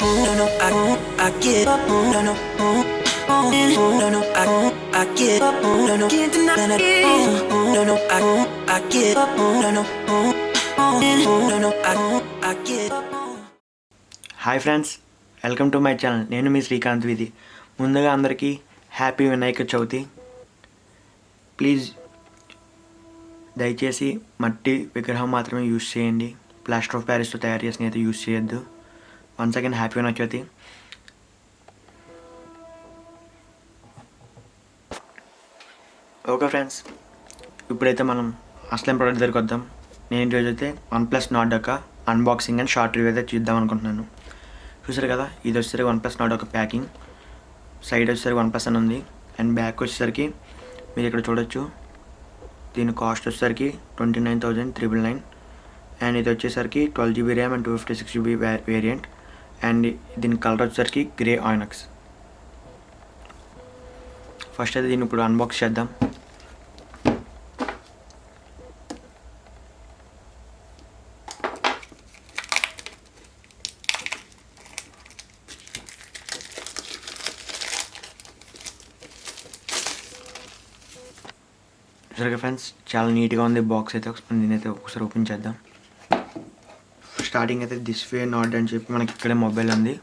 No, no, I get up. No, no, no, no, I get up. No, no, can't deny that. No, no, I get up. No, no, no, no, I get up. Hi friends, welcome to my channel. నేను మీ శ్రీకాంత్ వీధి. ముందుగా అందరికీ happy Vinayaka Chavithi. Please దయచేసి మట్టి విగ్రహం మాత్రమే use చేయండి. Plaster of ప్యారిస్తో తయారు చేసిన అయితే యూజ్ చేయొద్దు. Once again happy Vinayaka Chavithi. Okay friends, ఇప్పుడైతే మనం అసలు ప్రోడక్ట్ దగ్గరికి వద్దాం. నేను ఈరోజు అయితే OnePlus నాట్ యొక్క అన్బాక్సింగ్ అండ్ షార్ట్ రివ్యూ అయితే చూద్దాం అనుకుంటున్నాను. చూసారు కదా, ఇది వచ్చేసరికి OnePlus నాట్ ఒక ప్యాకింగ్. సైడ్ వచ్చేసరికి OnePlus అని ఉంది, అండ్ బ్యాక్ వచ్చేసరికి మీరు ఇక్కడ చూడొచ్చు. దీని కాస్ట్ వచ్చేసరికి 29,999, అండ్ ఇది వచ్చేసరికి 12GB RAM and 256GB variant, and దీని కలర్ వచ్చేసరికి గ్రే ఆయినక్స్. ఫస్ట్ అయితే దీన్ని ఇప్పుడు అన్బాక్స్ చేద్దాం. సరే ఫ్రెండ్స్, చాలా నీట్గా ఉంది బాక్స్ అయితే. నేనైతే ఒకసారి ఓపెన్ చేద్దాం. స్టార్టింగ్ అయితే దిస్ వే నాట్ అని చెప్పి మనకి ఇక్కడే మొబైల్ ఉంది.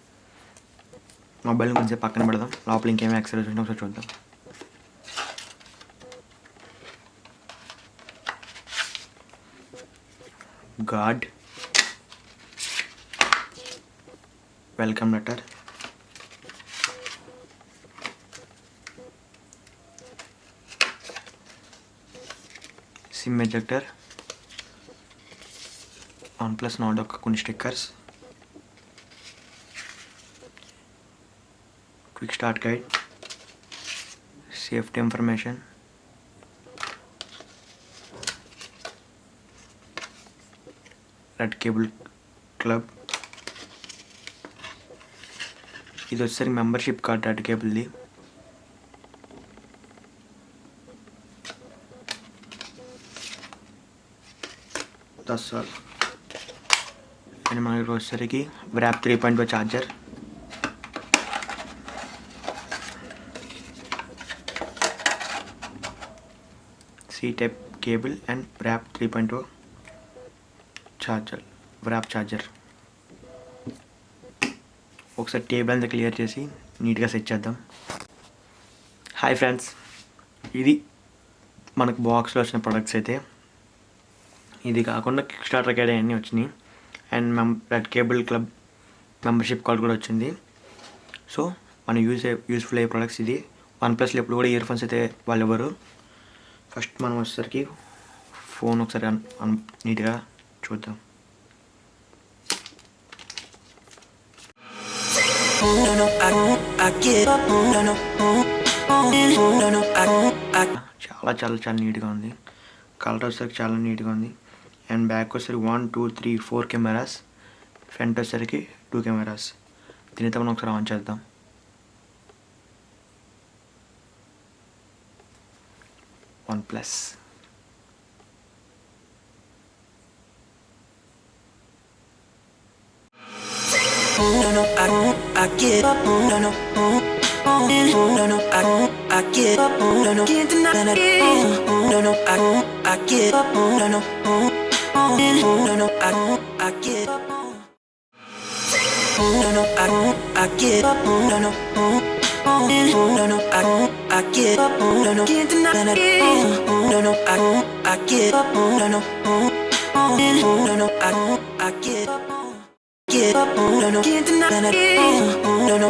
మొబైల్ కొంచెం పక్కన పెడదాం. లోపల ఇంకేమీ యాక్సెసరీస్ ఉంటే ఒకసారి చూద్దాం. గాడ్ welcome letter, SIM ejector, OnePlus Nord యొక్క కొన్ని stickers, quick start guide, safety information, red cable club. ఇది వచ్చేసరికి మెంబర్షిప్ కార్డ్ రెడ్ కేబుల్ది. That's all. అండ్ మనకి వచ్చేసరికి Warp 3.5 charger, C type cable and Warp 3.0 charger, Warp charger. ఒకసారి table అంతా clear చేసి నీట్గా సెట్ చేద్దాం. హాయ్ ఫ్రెండ్స్, ఇది మనకు బాక్స్లో వచ్చిన ప్రొడక్ట్స్ అయితే. ఇది కాకుండా కిక్ స్టార్టర్ గైడ్ అన్నీ వచ్చినాయి, and red cable club membership card కూడా వచ్చింది. సో మన యూస్ఫుల్ అయ్యే ప్రొడక్ట్స్ ఇది. OnePlusలో ఎప్పుడు కూడా ఇయర్ ఫోన్స్ అయితే వాళ్ళు ఇవ్వరు. ఫస్ట్ మనం వచ్చేసరికి ఫోన్ ఒకసారి నీట్గా చూద్దాం. చాలా చాలా చాలా నీట్గా ఉంది. కలర్ వచ్చేసరికి చాలా నీట్గా ఉంది. అండ్ బ్యాక్ వచ్చేసరికి 1 2 3 4 కెమెరాస్, ఫ్రంట్ వచ్చేసరికి 2 కెమెరాస్. దీనితో మనం ఒకసారి ఆన్ చేద్దాం. OnePlus. I get up. No, no, I get up. No, no, can't deny that. No, no, I get up. No, no, I get up. No, no, I get up. No, no, I get up. No, no, can't deny that. No, no, I get up. No, no, I get up. Get up, no, no, can't deny that. No, no,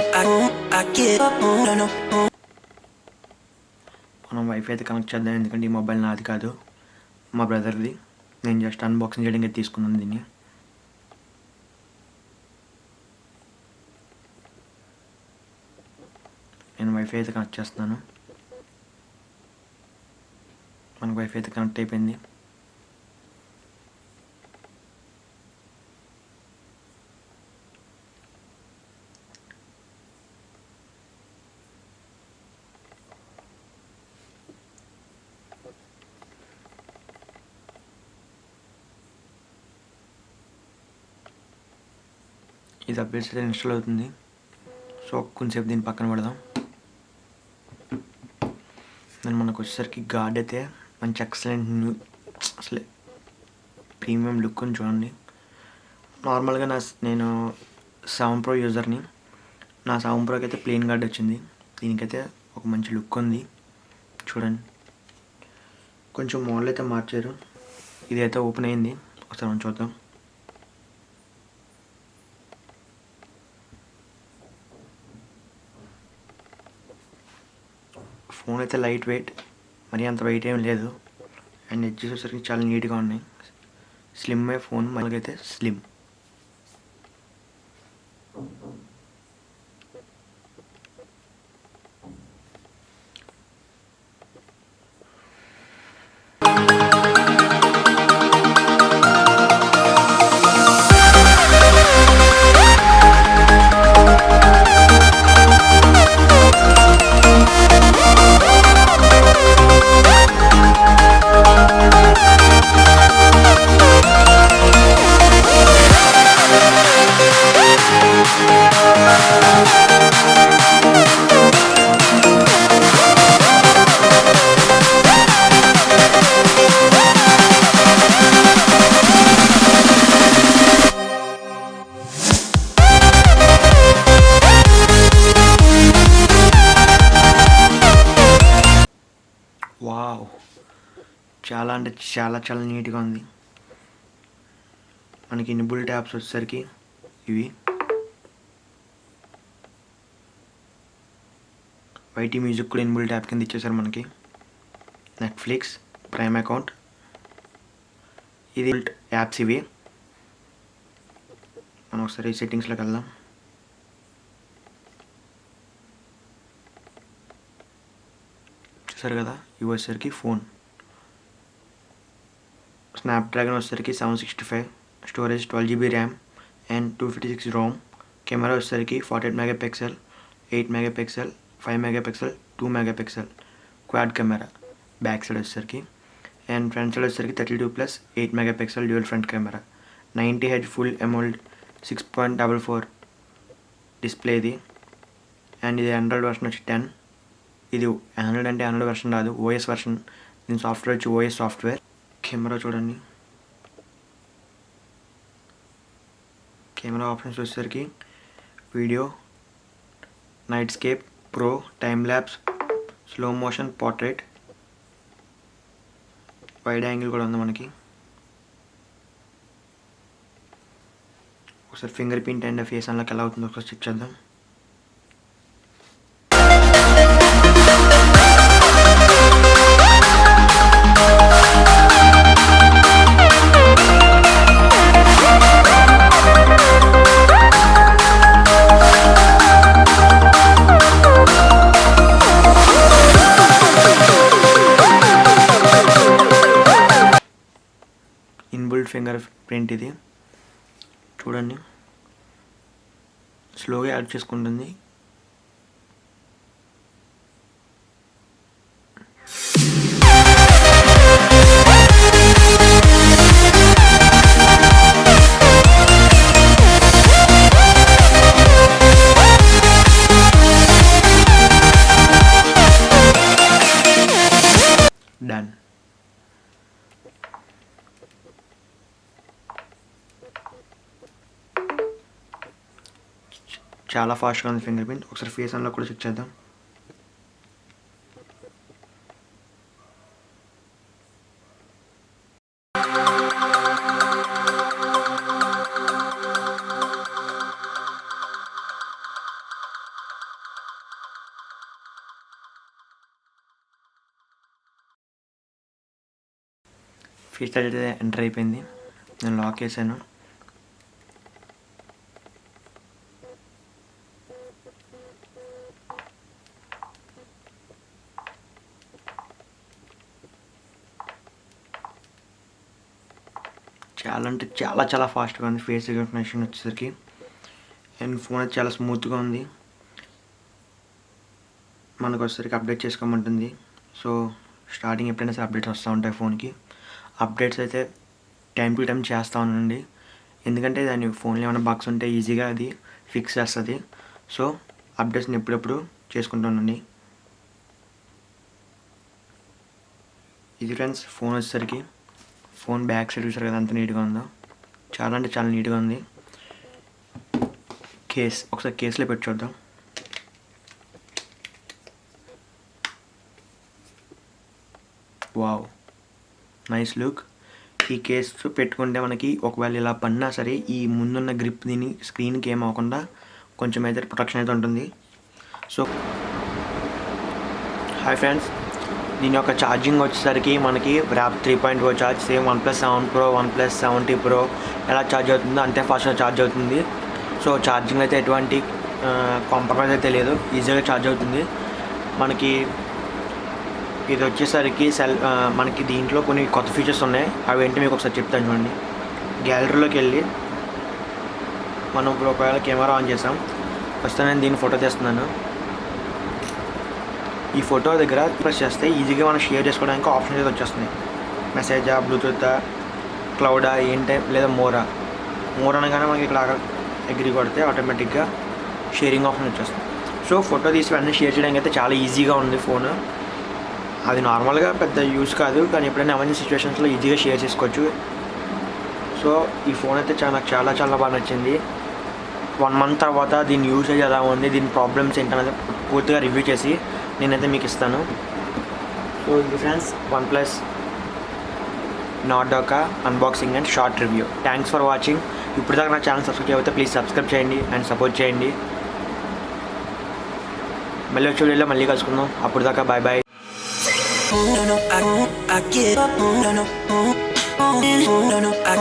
I get up. No, no. మనం wifi అయితే connect చేద్దాం, ఎందుకంటే ఈ mobile నాది కాదు, మా బ్రదర్ది. నేను just unboxing చేయడానికి తీసుకున్నాను దీన్ని. నేను వైఫై అయితే కనెక్ట్ చేస్తున్నాను. మనకు వైఫై అయితే కనెక్ట్ అయిపోయింది. ఇది అప్డేట్స్ అయితే ఇన్స్టాల్ అవుతుంది. సో కొంచెంసేపు దీన్ని పక్కన పెడదాం. నేను మనకు వచ్చేసరికి గార్డ్ అయితే మంచి ఎక్సలెంట్ అసలే ప్రీమియం లుక్ అని చూడండి. నార్మల్గా నేను 7 Pro యూజర్ని. నా 7 Proకి అయితే ప్లెయిన్ గార్డ్ వచ్చింది. దీనికైతే ఒక మంచి లుక్ ఉంది చూడండి. కొంచెం మోడల్ అయితే మార్చారు. ఇదైతే ఓపెన్ అయింది, ఒకసారి మనం చూద్దాం. ఫోన్ అయితే లైట్ వెయిట్, మరీ అంత వెయిట్ ఏం లేదు. అండ్ ఎడ్జెస్ వచ్చేసరికి చాలా నీట్గా ఉన్నాయి. స్లిమ్మే ఫోన్, మనకైతే స్లిమ్. వావ్, చాలా అంటే చాలా చాలా నీట్గా ఉంది. మనకి ఇన్బుల్ట్ యాప్స్ వచ్చేసరికి ఇవి వైటీ మ్యూజిక్ కూడా ఇన్బుల్ట్ యాప్ కింద ఇచ్చేసారు మనకి. నెట్ఫ్లిక్స్, ప్రైమ్ అకౌంట్, ఇది యాప్స్ ఇవి. మనం ఒకసారి సెట్టింగ్స్లోకి వెళ్దాం. చూసారు కదా, ఇవి వచ్చేసరికి ఫోన్. స్నాప్డ్రాగన్ వచ్చేసరికి 765, storage 12 GB RAM and 256 ROM. Camera వచ్చేసరికి 48 MP, 8 MP, 5 MP, 2 MP quad camera back side వచ్చేసరికి. అండ్ ఫ్రంట్ సైడ్ వచ్చేసరికి 32+, 8 MP dual front camera. 90Hz full AMOLED 6.44 display ఇది. అండ్ ఇది ఆండ్రాయిడ్ వర్షన్ వచ్చి 10. ఇది ఆండ్రాయిడ్ అంటే Android version రాదు, OS version. దీని సాఫ్ట్వేర్ వచ్చి ఓఎస్ సాఫ్ట్వేర్. కెమెరా చూడండి, కెమెరా ఆప్షన్స్ వచ్చేసరికి video, nightscape, pro, time lapse, slow motion, portrait, wide angle కూడా ఉంది మనకి. ఒకసారి finger print and face unlock ఎలా అవుతుందో ఒకసారి చెక్ చేద్దాం. ఇన్బుల్ట్ ఫింగర్ ప్రింట్ ఇది చూడండి, స్లోగా యాడ్ చేసుకుంటుంది. డన్. చాలా ఫాస్ట్గా ఉంది ఫింగర్ ప్రింట్. ఒకసారి ఫేస్ అన్లాక్ కూడా చెక్ చేద్దాం. ఫీచర్ అయితే ఎంటర్ అయిపోయింది. నేను లాక్ చేశాను. చాలా అంటే చాలా చాలా ఫాస్ట్గా ఉంది ఫేస్ రికగ్నిషన్ వచ్చేసరికి. అండ్ ఫోన్ అయితే చాలా స్మూత్గా ఉంది. మనకు వచ్చేసరికి అప్డేట్ చేసుకోమంటుంది. సో స్టార్టింగ్ ఎప్పుడైనా సరే అప్డేట్స్ వస్తూ ఉంటాయి ఫోన్కి. అప్డేట్స్ అయితే టైం టు టైం చేస్తూ ఉండండి. ఎందుకంటే దాని ఫోన్లో ఏమైనా బగ్స్ ఉంటే ఈజీగా అది ఫిక్స్ చేస్తుంది. సో అప్డేట్స్ని ఎప్పుడెప్పుడు చేసుకుంటానండి. ఇది ఫ్రెండ్స్ ఫోన్ వచ్చేసరికి. ఫోన్ బ్యాక్ సైడ్ చూసారు కదా ఎంత నీట్గా ఉందో, చాలా అంటే చాలా నీట్గా ఉంది. కేస్ ఒకసారి కేసులో పెట్టి చూద్దాం. Wow, nice look. ఈ కేస్ పెట్టుకుంటే మనకి ఒకవేళ ఇలా పడినా సరే ఈ ముందున్న గ్రిప్ దీని స్క్రీన్కి ఏం అవ్వకుండా కొంచెం అయితే ప్రొటెక్షన్ అయితే ఉంటుంది. సో హాయ్ ఫ్రెండ్స్, దీని యొక్క ఛార్జింగ్ వచ్చేసరికి మనకి warp 3.0 charge, same oneplus7 Pro, oneplus7 Pro ఎలా ఛార్జ్ అవుతుందో అంతే ఫాస్ట్గా ఛార్జ్ అవుతుంది. సో ఛార్జింగ్ అయితే ఎటువంటి కాంప్రమైజ్ అయితే లేదు, ఈజీగా ఛార్జ్ అవుతుంది. మనకి ఇది వచ్చేసరికి మనకి దీంట్లో కొన్ని కొత్త ఫీచర్స్ ఉన్నాయి. అవి ఏంటి మీకు ఒకసారి చెప్తాను చూడండి. గ్యాలరీలోకి వెళ్ళి మనం ఇప్పుడు ఒకవేళ కెమెరా ఆన్ చేసాం, ఫస్ట్ నేను దీన్ని ఫోటో తీస్తున్నాను. ఈ ఫోటో దగ్గర ప్రెస్ చేస్తే ఈజీగా మనం షేర్ చేసుకోవడానికి ఆప్షన్ అయితే వచ్చేస్తున్నాయి. మెసేజా, బ్లూటూత్, క్లౌడా ఏంటి, లేదా మోర్ అనగానే మనకి ఇక్కడ అగ్రి కొడితే ఆటోమేటిక్గా షేరింగ్ ఆప్షన్ వచ్చేస్తుంది. సో ఫోటో తీసి వెంటనే షేర్ చేయడానికి అయితే చాలా ఈజీగా ఉంది ఫోన్. అది నార్మల్గా పెద్ద యూస్ కాదు, కానీ ఎప్పుడైనా ఎమర్జెన్సీ సిచ్యువేషన్స్లో ఈజీగా షేర్ చేసుకోవచ్చు. సో ఈ ఫోన్ అయితే నాకు చాలా చాలా బాగా నచ్చింది. 1 month తర్వాత దీని యూసేజ్ ఎలా ఉంది, దీని ప్రాబ్లమ్స్ ఏంటనేది పూర్తిగా రివ్యూ చేసి నేనైతే మీకు ఇస్తాను. సో ఇది ఫ్రెండ్స్ OnePlus Nord యొక్క unboxing and short review. Thanks for watching. ఇప్పుడు దాకా నా ఛానల్ సబ్స్క్రైబ్ చేయకపోతే ప్లీజ్ సబ్స్క్రైబ్ చేయండి అండ్ సపోర్ట్ చేయండి. మళ్ళీ వచ్చే వీడియోలో మళ్ళీ కలుసుకుందాం. అప్పుడు దాకా bye bye. No, no, I get up. No, no, no, no, no, I